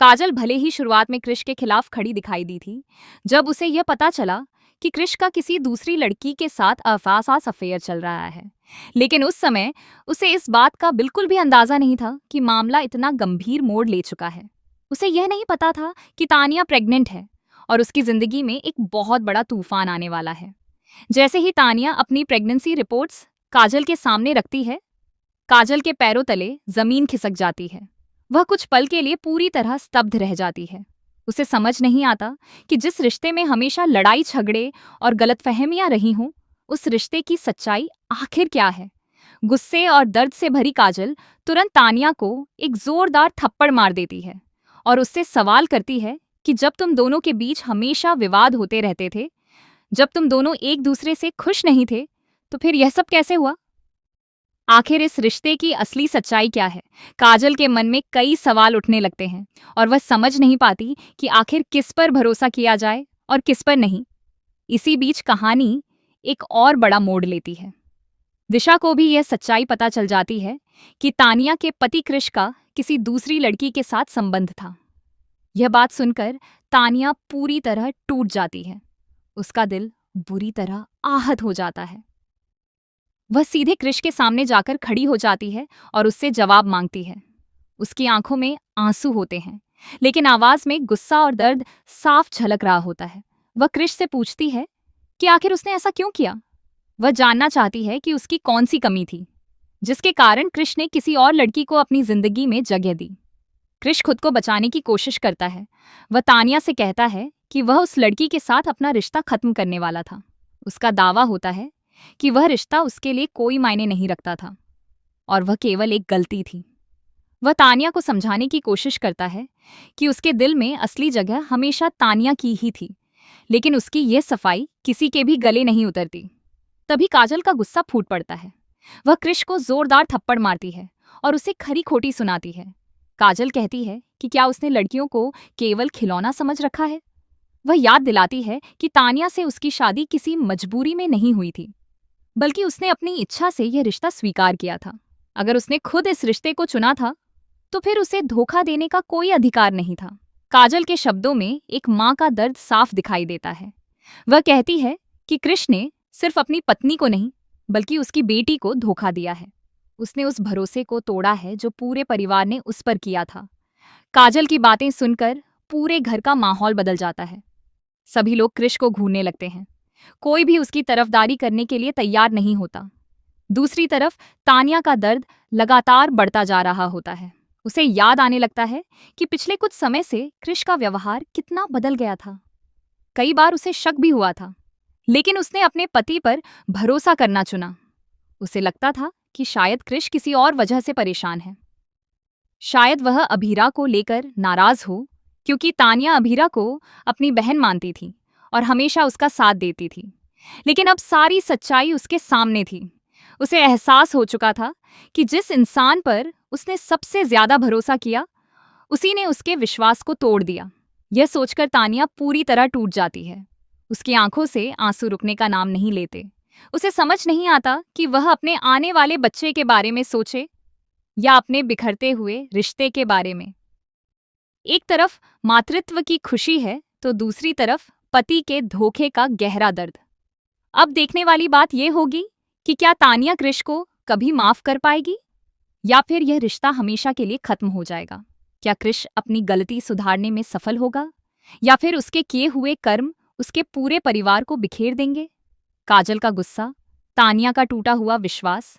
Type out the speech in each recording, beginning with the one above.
काजल भले ही शुरुआत में कृष के खिलाफ खड़ी दिखाई दी थी, जब उसे यह पता चला कि कृष का किसी दूसरी लड़की के साथ अफासास अफेयर चल रहा है। लेकिन उस समय उसे इस बात का बिल्कुल भी अंदाजा नहीं था कि मामला इतना गंभीर मोड़ ले चुका है। उसे यह नहीं पता था कि तानिया प्रेग्नेंट है और उसकी जिंदगी में एक बहुत बड़ा तूफान आने वाला है। जैसे ही तानिया अपनी प्रेगनेंसी रिपोर्ट्स काजल के सामने रखती है, काजल के पैरों तले जमीन खिसक जाती है। वह कुछ पल के लिए पूरी तरह स्तब्ध रह जाती है। उसे समझ नहीं आता कि जिस रिश्ते में हमेशा लड़ाई झगड़े और गलतफहमियां रही हों, उस रिश्ते की सच्चाई आखिर क्या है। गुस्से और दर्द से भरी काजल तुरंत तानिया को एक जोरदार थप्पड़ मार देती है और उससे सवाल करती है कि जब तुम दोनों के बीच हमेशा विवाद होते रहते थे, जब तुम दोनों एक दूसरे से खुश नहीं थे, तो फिर यह सब कैसे हुआ? आखिर इस रिश्ते की असली सच्चाई क्या है? काजल के मन में कई सवाल उठने लगते हैं और वह समझ नहीं पाती कि आखिर किस पर भरोसा किया जाए और किस पर नहीं। इसी बीच कहानी एक और बड़ा मोड़ लेती है। दिशा को भी यह सच्चाई पता चल जाती है कि तानिया के पति कृष का किसी दूसरी लड़की के साथ संबंध था। यह बात सुनकर तानिया पूरी तरह टूट जाती है। उसका दिल बुरी तरह आहत हो जाता है। वह सीधे कृष के सामने जाकर खड़ी हो जाती है और उससे जवाब मांगती है। उसकी आंखों में आंसू होते हैं, लेकिन आवाज में गुस्सा और दर्द साफ झलक रहा होता है। वह कृष से पूछती है कि आखिर उसने ऐसा क्यों किया। वह जानना चाहती है कि उसकी कौन सी कमी थी जिसके कारण कृष ने किसी और लड़की को अपनी जिंदगी में जगह दी। कृष खुद को बचाने की कोशिश करता है। वह तानिया से कहता है कि वह उस लड़की के साथ अपना रिश्ता खत्म करने वाला था। उसका दावा होता है कि वह रिश्ता उसके लिए कोई मायने नहीं रखता था और वह केवल एक गलती थी। वह तानिया को समझाने की कोशिश करता है कि उसके दिल में असली जगह हमेशा तानिया की ही थी, लेकिन उसकी यह सफाई किसी के भी गले नहीं उतरती। तभी काजल का गुस्सा फूट पड़ता है। वह कृष को जोरदार थप्पड़ मारती है और उसे खरी खोटी सुनाती है। काजल कहती है कि क्या उसने लड़कियों को केवल खिलौना समझ रखा है। वह याद दिलाती है कि तानिया से उसकी शादी किसी मजबूरी में नहीं हुई थी, बल्कि उसने अपनी इच्छा से यह रिश्ता स्वीकार किया था। अगर उसने खुद इस रिश्ते को चुना था, तो फिर उसे धोखा देने का कोई अधिकार नहीं था। काजल के शब्दों में एक माँ का दर्द साफ दिखाई देता है। वह कहती है कि कृष ने सिर्फ अपनी पत्नी को नहीं, बल्कि उसकी बेटी को धोखा दिया है। उसने उस भरोसे को तोड़ा है जो पूरे परिवार ने उस पर किया था। काजल की बातें सुनकर पूरे घर का माहौल बदल जाता है। सभी लोग कृष को घूरने लगते हैं। कोई भी उसकी तरफदारी करने के लिए तैयार नहीं होता। दूसरी तरफ तानिया का दर्द लगातार बढ़ता जा रहा होता है। उसे याद आने लगता है कि पिछले कुछ समय से कृष का व्यवहार कितना बदल गया था। कई बार उसे शक भी हुआ था, लेकिन उसने अपने पति पर भरोसा करना चुना। उसे लगता था कि शायद कृष किसी और वजह से परेशान है। शायद वह अभीरा को लेकर नाराज हो, क्योंकि तानिया अभीरा को अपनी बहन मानती थी और हमेशा उसका साथ देती थी। लेकिन अब सारी सच्चाई उसके सामने थी। उसे एहसास हो चुका था कि जिस इंसान पर उसने सबसे ज्यादा भरोसा किया, उसी ने उसके विश्वास को तोड़ दिया। यह सोचकर तानिया पूरी तरह टूट जाती है। उसकी आंखों से आंसू रुकने का नाम नहीं लेते। उसे समझ नहीं आता कि वह अपने आने वाले बच्चे के बारे में सोचे या अपने बिखरते हुए रिश्ते के बारे में। एक तरफ मातृत्व की खुशी है, तो दूसरी तरफ पति के धोखे का गहरा दर्द। अब देखने वाली बात यह होगी कि क्या तानिया कृष को कभी माफ कर पाएगी, या फिर यह रिश्ता हमेशा के लिए खत्म हो जाएगा। क्या कृष अपनी गलती सुधारने में सफल होगा, या फिर उसके किए हुए कर्म उसके पूरे परिवार को बिखेर देंगे। काजल का गुस्सा, तानिया का टूटा हुआ विश्वास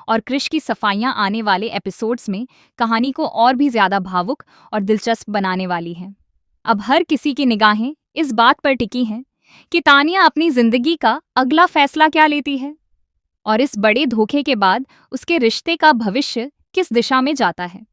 और कृष की सफाइयां आने वाले एपिसोड्स में कहानी को और भी ज्यादा भावुक और दिलचस्प बनाने वाली हैं। अब हर किसी की निगाहें इस बात पर टिकी हैं कि तानिया अपनी जिंदगी का अगला फैसला क्या लेती है और इस बड़े धोखे के बाद उसके रिश्ते का भविष्य किस दिशा में जाता है।